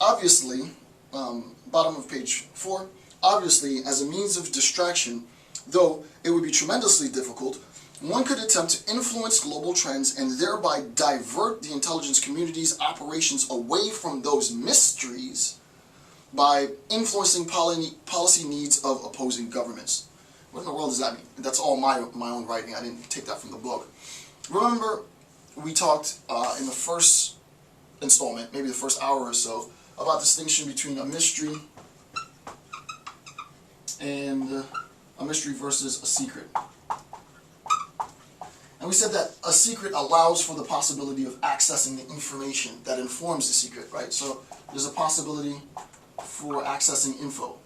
Obviously, bottom of page 4, obviously, as a means of distraction, though it would be tremendously difficult, one could attempt to influence global trends and thereby divert the intelligence community's operations away from those mysteries by influencing policy needs of opposing governments. What in the world does that mean? That's all my own writing. I didn't take that from the book. Remember, we talked in the first installment, maybe the first hour or so, about distinction between a mystery and a mystery versus a secret. And we said that a secret allows for the possibility of accessing the information that informs the secret, right? So there's a possibility for accessing info.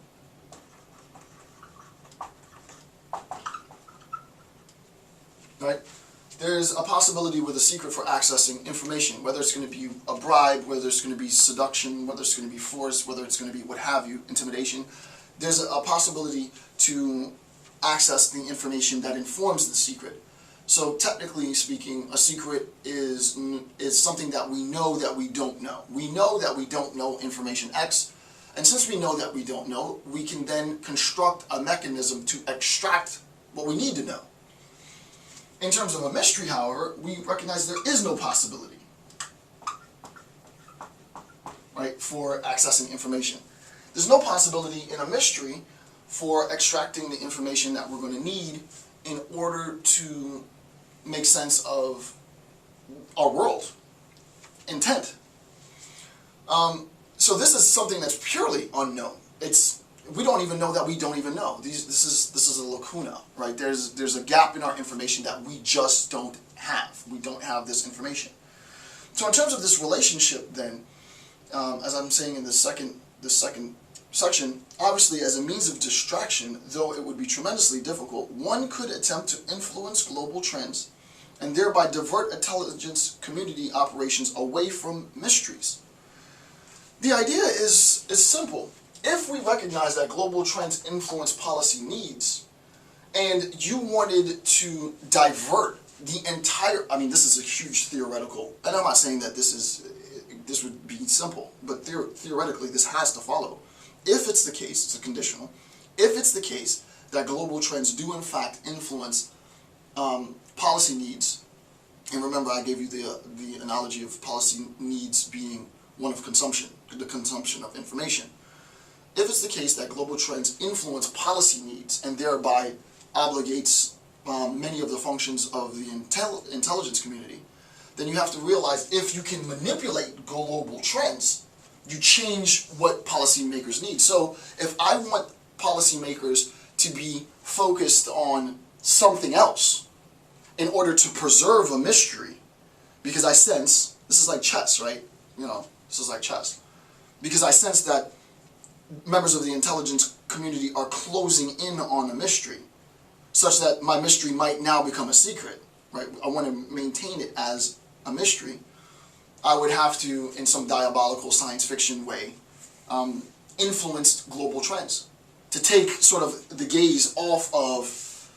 Right? There's a possibility with a secret for accessing information, whether it's going to be a bribe, whether it's going to be seduction, whether it's going to be force, whether it's going to be what have you, intimidation. There's a possibility to access the information that informs the secret. So technically speaking, a secret is something that we know that we don't know. We know that we don't know information X, and since we know that we don't know, we can then construct a mechanism to extract what we need to know. In terms of a mystery, however, we recognize there is no possibility, right, for accessing information. There's no possibility in a mystery for extracting the information that we're going to need in order to make sense of our world, intent. So this is something that's purely unknown. We don't even know that we don't even know. This is a lacuna, right? There's a gap in our information that we just don't have. We don't have this information. So in terms of this relationship, then, as I'm saying in this second section, obviously as a means of distraction, though it would be tremendously difficult, one could attempt to influence global trends and thereby divert intelligence community operations away from mysteries. The idea is simple. If we recognize that global trends influence policy needs, and you wanted to divert the entire, I mean, this is a huge theoretical, and I'm not saying that this would be simple, but theoretically this has to follow. If it's the case, it's a conditional, if it's the case that global trends do in fact influence policy needs, and remember I gave you the analogy of policy needs being one of consumption, the consumption of information. If it's the case that global trends influence policy needs and thereby obligates many of the functions of the intelligence community, then you have to realize if you can manipulate global trends, you change what policymakers need. So if I want policymakers to be focused on something else in order to preserve a mystery, because I sense, this is like chess, right? You know, this is like chess. Because I sense that members of the intelligence community are closing in on a mystery, such that my mystery might now become a secret, right? I want to maintain it as a mystery. I would have to, in some diabolical science fiction way, influence global trends to take sort of the gaze off of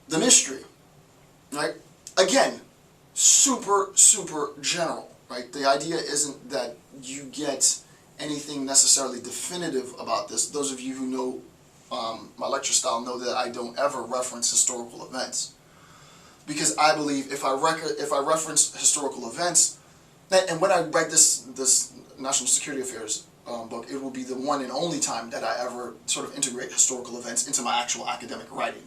the mystery, right? Again, super general, right? The idea isn't that you get anything necessarily definitive about this. Those of you who know my lecture style know that I don't ever reference historical events, because I believe if I reference historical events, and when I write this National Security Affairs book, it will be the one and only time that I ever sort of integrate historical events into my actual academic writing.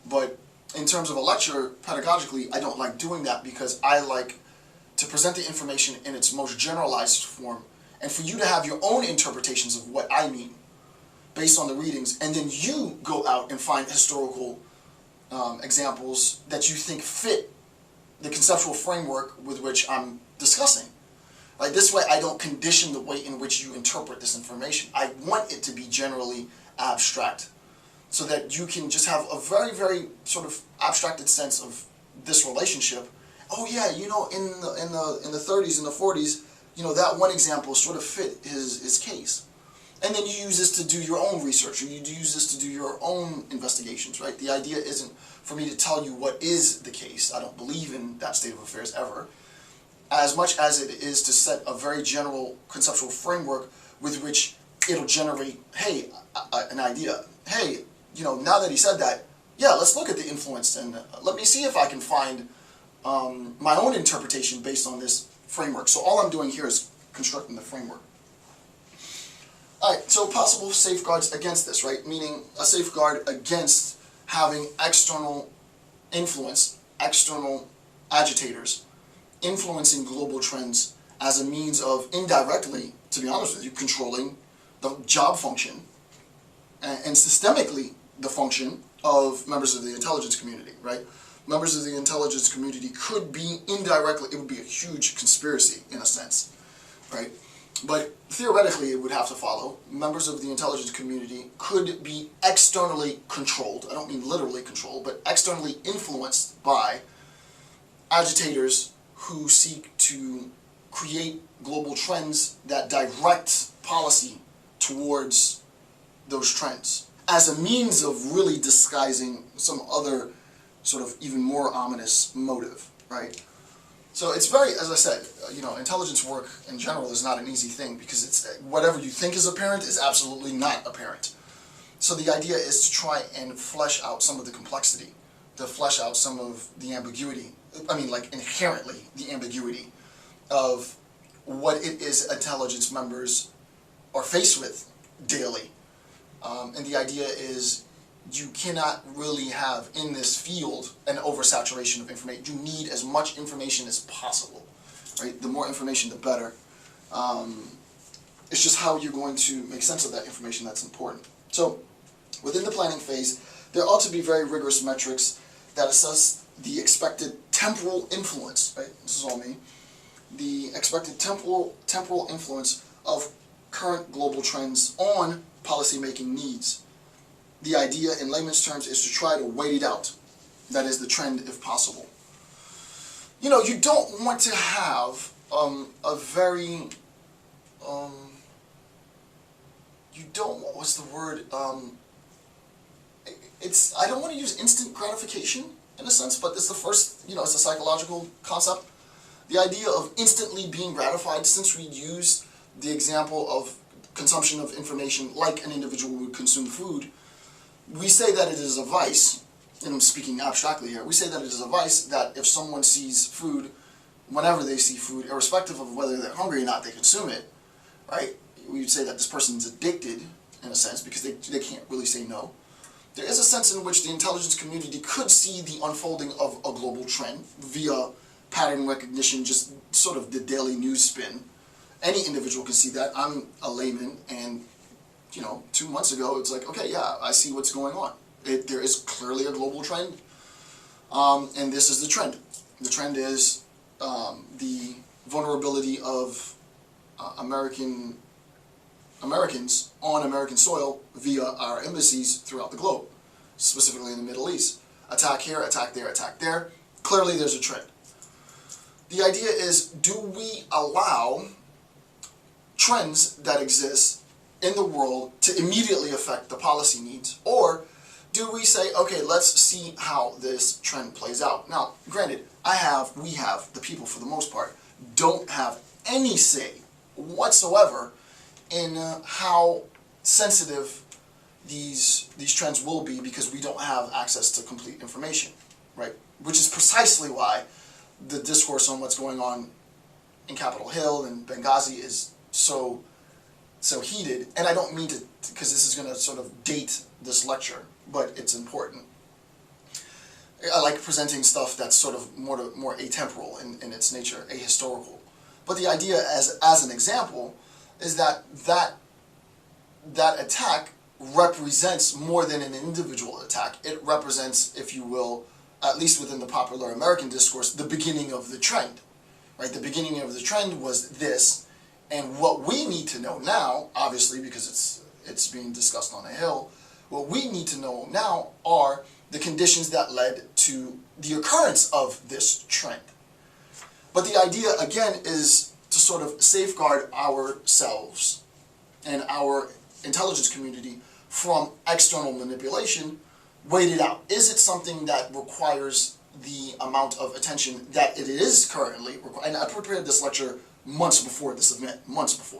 But in terms of a lecture, pedagogically, I don't like doing that because I like to present the information in its most generalized form, and for you to have your own interpretations of what I mean based on the readings, and then you go out and find historical examples that you think fit the conceptual framework with which I'm discussing. Like this way I don't condition the way in which you interpret this information. I want it to be generally abstract, so that you can just have a very sort of abstracted sense of this relationship. Oh yeah, you know, in the 30s and the 40s, you know, that one example sort of fit his case. And then you use this to do your own research, or you use this to do your own investigations, right? The idea isn't for me to tell you what is the case. I don't believe in that state of affairs ever. as much as it is to set a very general conceptual framework with which it'll generate, hey, an idea. Hey, now that he said that, yeah, let's look at the influence and let me see if I can find my own interpretation based on this framework. So all I'm doing here is constructing the framework. All right, so possible safeguards against this, right? Meaning a safeguard against having external influence, external agitators influencing global trends as a means of indirectly, to be honest with you, controlling the job function and systemically the function of members of the intelligence community, right? Members of the intelligence community could be indirectly, it would be a huge conspiracy in a sense, right? But theoretically, it would have to follow. Members of the intelligence community could be externally controlled. I don't mean literally controlled, but externally influenced by agitators who seek to create global trends that direct policy towards those trends as a means of really disguising some other sort of even more ominous motive, right? So it's very, as I said, intelligence work in general is not an easy thing because it's whatever you think is apparent is absolutely not apparent. So the idea is to try and flesh out some of the complexity, to flesh out some of the ambiguity, inherently the ambiguity of what it is intelligence members are faced with daily. And the idea is you cannot really have in this field an oversaturation of information. You need as much information as possible, right? The more information, the better. It's just how you're going to make sense of that information that's important. So within the planning phase, there ought to be very rigorous metrics that assess the expected temporal influence, right? This is all me. The expected temporal influence of current global trends on policymaking needs. The idea in layman's terms is to try to wait it out. That is the trend if possible. You don't want to have a very, what's the word, I don't want to use instant gratification in a sense, but it's the first, it's a psychological concept. The idea of instantly being gratified, since we use the example of consumption of information like an individual would consume food, we say that it is a vice, and I'm speaking abstractly here, we say that it is a vice that if someone sees food, whenever they see food, irrespective of whether they're hungry or not, they consume it, right? We would say that this person's addicted, in a sense, because they can't really say no. There is a sense in which the intelligence community could see the unfolding of a global trend via pattern recognition, just sort of the daily news spin. Any individual can see that. I'm a layman, and 2 months ago, it's like, okay, yeah, I see what's going on. There is clearly a global trend, and this is the trend. The trend is the vulnerability of Americans on American soil via our embassies throughout the globe, specifically in the Middle East. Attack here, attack there, attack there. Clearly there's a trend. The idea is, do we allow trends that exist in the world to immediately affect the policy needs, or do we say, okay, let's see how this trend plays out? Now, granted, we have, the people for the most part, don't have any say whatsoever in how sensitive these trends will be, because we don't have access to complete information, right? Which is precisely why the discourse on what's going on in Capitol Hill and Benghazi is so heated. And I don't mean to, because this is going to sort of date this lecture, but it's important. I like presenting stuff that's sort of more atemporal in its nature, ahistorical. But the idea, as an example, is that attack represents more than an individual attack. It represents, if you will, at least within the popular American discourse, the beginning of the trend. Right? The beginning of the trend was this, and what we need to know now, obviously because it's being discussed on a hill, what we need to know now are the conditions that led to the occurrence of this trend. But the idea, again, is to sort of safeguard ourselves and our intelligence community from external manipulation. Wait it out. Is it something that requires the amount of attention that it is currently required. And I prepared this lecture months before this event, months before.